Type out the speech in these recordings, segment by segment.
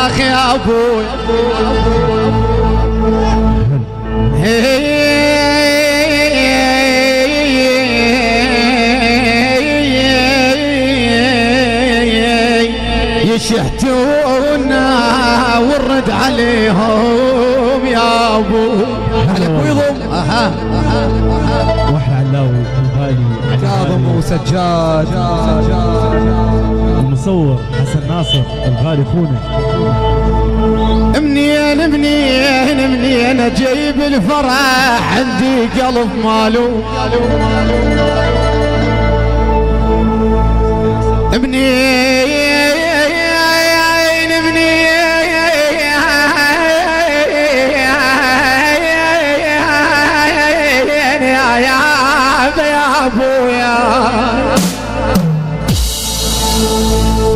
اخي يا ابوي يشحتونا ونرد عليهم يا ابوي. عليك ويضم واحد علاوي الغالي كاظم وسجاد المصور حسن ناصر الغالي خونا. منين اجيب الفرح عندي قلب مالو منين يا ابويا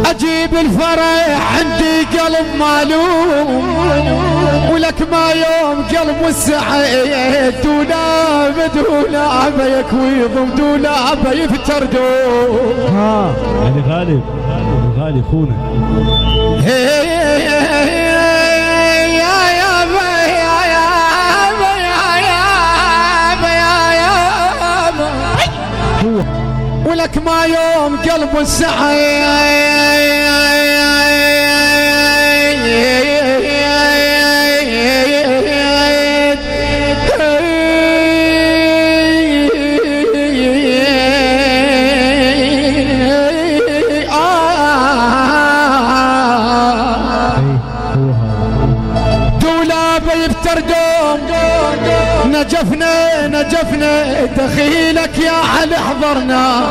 اجيب الفرح عندي قلب مالوم ولك ما يوم قلب السعيد دولاب يكويضم دولاب يفتردون. علي غالب الغالي خونا. ولك ما يوم قلب السعيد دولاب يفتردون. نجفنا دخيلك يا علي حضرنا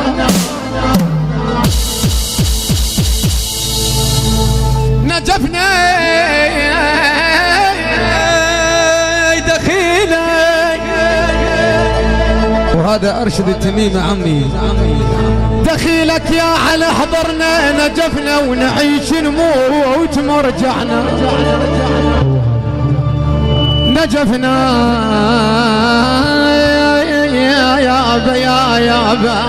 نجفنا دخيلك. وهذا أرشد التميمي عمي دخيلك يا علي حضرنا نجفنا ونعيش نموت مرجعنا نجفنا يا يابا